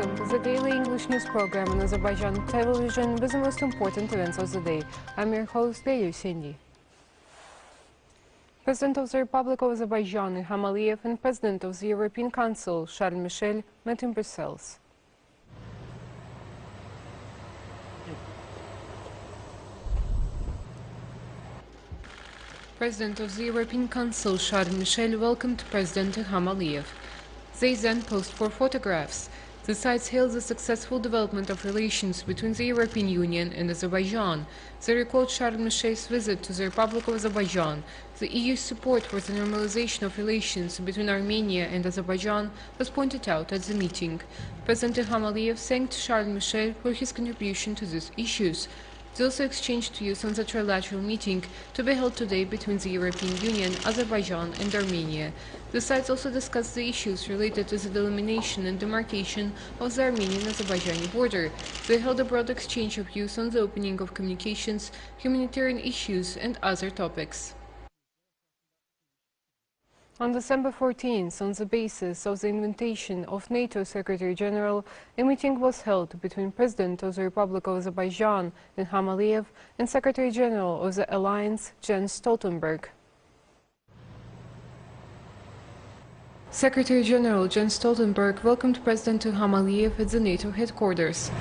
welcome to the daily English news program on Azərbaycan Television with the most important events of the day. I'm your host, Rəsmi. President of the Republic of Azerbaijan, Ilham Aliyev, and President of the European Council, Charles Michel, met in Brussels. President of the European Council, Charles Michel, welcomed President Ilham Aliyev. They then posed for photographs. The sites hailed the successful development of relations between the European Union and Azerbaijan. They recalled Charles Michel's visit to the Republic of Azerbaijan. The EU's support for the normalization of relations between Armenia and Azerbaijan was pointed out at the meeting. President Ilham Aliyev thanked Charles Michel for his contribution to these issues. They also exchanged views on the trilateral meeting to be held today between the European Union, Azerbaijan and Armenia. The sides also discussed the issues related to the delimitation and demarcation of the Armenian-Azerbaijani border. They held a broad exchange of views on the opening of communications, humanitarian issues and other topics. On December 14th, on the basis of the invitation of NATO Secretary-General, a meeting was held between President of the Republic of Azerbaijan, Ilham Aliyev, and Secretary-General of the Alliance, Jens Stoltenberg. Secretary-General Jens Stoltenberg welcomed President Ilham Aliyev at the NATO headquarters.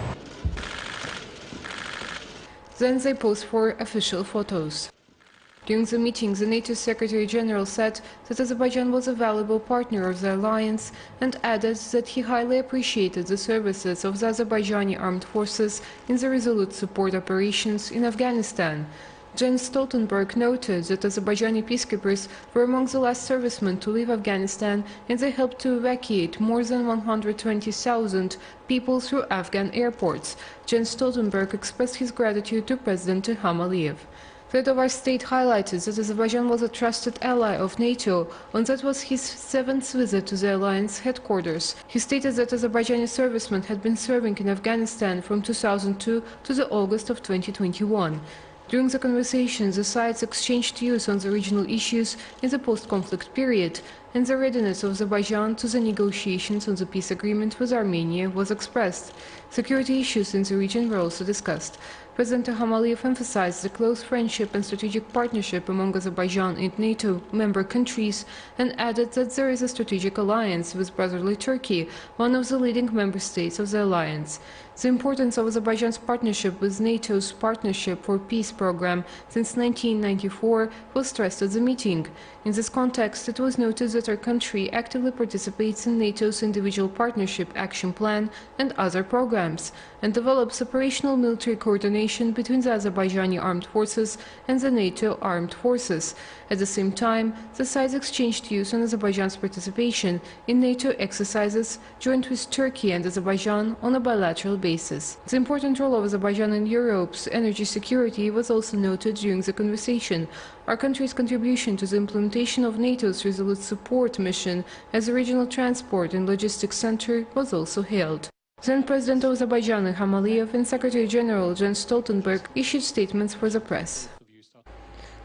Then they posed for official photos. During the meeting, the NATO Secretary-General said that Azerbaijan was a valuable partner of the alliance and added that he highly appreciated the services of the Azerbaijani armed forces in the resolute support operations in Afghanistan. Jens Stoltenberg noted that Azerbaijani peacekeepers were among the last servicemen to leave Afghanistan and they helped to evacuate more than 120,000 people through Afghan airports. Jens Stoltenberg expressed his gratitude to President Ilham Aliyev. The head of our state highlighted that Azerbaijan was a trusted ally of NATO, and that was his 7th visit to the alliance headquarters. He stated that Azerbaijani servicemen had been serving in Afghanistan from 2002 to the August of 2021. During the conversation, the sides exchanged views on the regional issues in the post-conflict period, and the readiness of Azerbaijan to the negotiations on the peace agreement with Armenia was expressed. Security issues in the region were also discussed. President Ilham Aliyev emphasized the close friendship and strategic partnership among Azerbaijan and NATO member countries and added that there is a strategic alliance with brotherly Turkey, one of the leading member states of the alliance. The importance of Azerbaijan's partnership with NATO's Partnership for Peace program since 1994 was stressed at the meeting. In this context, it was noted that our country actively participates in NATO's Individual Partnership Action Plan and other programs, and develops operational military coordination between the Azerbaijani armed forces and the NATO armed forces. At the same time, the sides exchanged views on Azerbaijan's participation in NATO exercises joined with Turkey and Azerbaijan on a bilateral basis. The important role of Azerbaijan in Europe's energy security was also noted during the conversation. Our country's contribution to the implementation of NATO's Resolute Support mission as a regional transport and logistics center was also hailed. Then President of Azerbaijan Ilham Aliyev and Secretary-General Jens Stoltenberg issued statements for the press.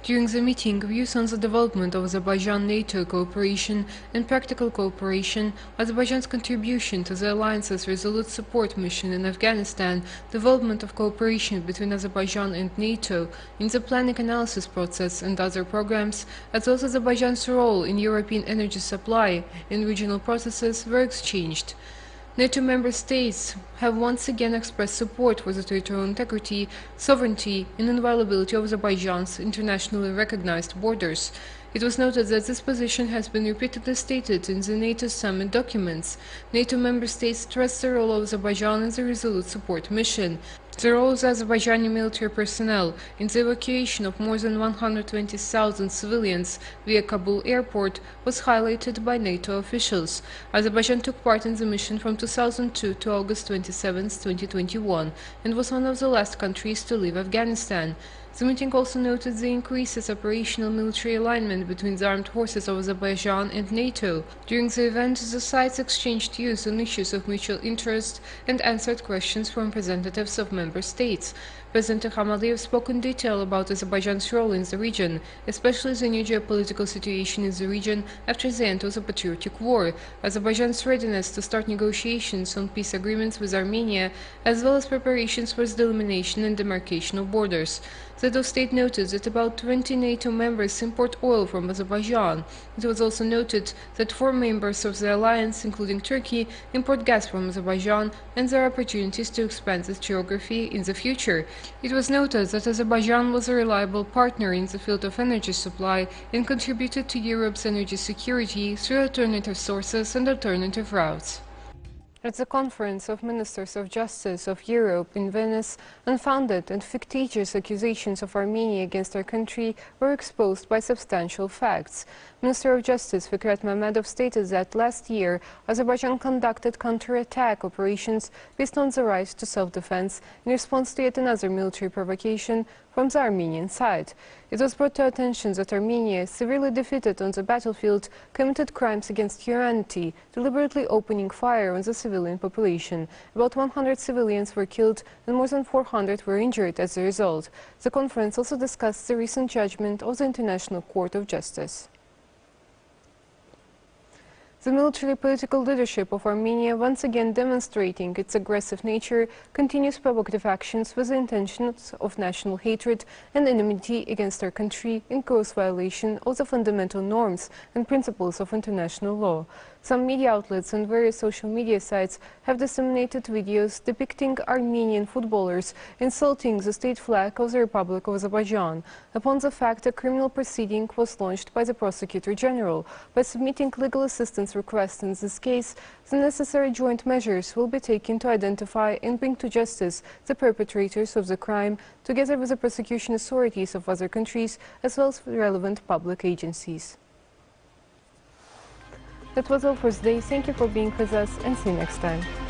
During the meeting, views on the development of Azerbaijan-NATO cooperation and practical cooperation, Azerbaijan's contribution to the alliance's Resolute Support mission in Afghanistan, development of cooperation between Azerbaijan and NATO in the planning analysis process and other programs, as well as Azerbaijan's role in European energy supply in regional processes were exchanged. NATO member states have once again expressed support for the territorial integrity, sovereignty and inviolability of Azerbaijan's internationally recognized borders. It was noted that this position has been repeatedly stated in the NATO summit documents. NATO member states stressed the role of Azerbaijan in the Resolute Support mission. The role of the Azerbaijani military personnel in the evacuation of more than 120,000 civilians via Kabul airport was highlighted by NATO officials. Azerbaijan took part in the mission from 2002 to August 27, 2021, and was one of the last countries to leave Afghanistan. The meeting also noted the increased operational military alignment between the armed forces of Azerbaijan and NATO. During the event, the sides exchanged views on issues of mutual interest and answered questions from representatives of member states. President İlham spoke in detail about Azerbaijan's role in the region, especially the new geopolitical situation in the region after the end of the Patriotic War, Azerbaijan's readiness to start negotiations on peace agreements with Armenia, as well as preparations for the delimitation and demarcation of borders. The head of state noted that about 20 NATO members import oil from Azerbaijan. It was also noted that 4 members of the alliance, including Turkey, import gas from Azerbaijan, and there are opportunities to expand this geography in the future. It was noted that Azerbaijan was a reliable partner in the field of energy supply and contributed to Europe's energy security through alternative sources and alternative routes. At the Conference of Ministers of Justice of Europe in Venice, unfounded and fictitious accusations of Armenia against our country were exposed by substantial facts. Minister of Justice Rövşən Məmmədov stated that last year, Azerbaijan conducted counterattack operations based on the right to self-defense in response to yet another military provocation from the Armenian side. It was brought to attention that Armenia, severely defeated on the battlefield, committed crimes against humanity, deliberately opening fire on the civilian population. About 100 civilians were killed and more than 400 were injured as a result. The conference also discussed the recent judgment of the International Court of Justice. The military-political leadership of Armenia, once again demonstrating its aggressive nature, continues provocative actions with the intentions of national hatred and enmity against our country in gross violation of the fundamental norms and principles of international law. Some media outlets and various social media sites have disseminated videos depicting Armenian footballers insulting the state flag of the Republic of Azerbaijan. Upon the fact, a criminal proceeding was launched by the Prosecutor General. By submitting legal assistance requests in this case, the necessary joint measures will be taken to identify and bring to justice the perpetrators of the crime, together with the prosecution authorities of other countries, as well as relevant public agencies. That was all for today. Thank you for being with us and see you next time.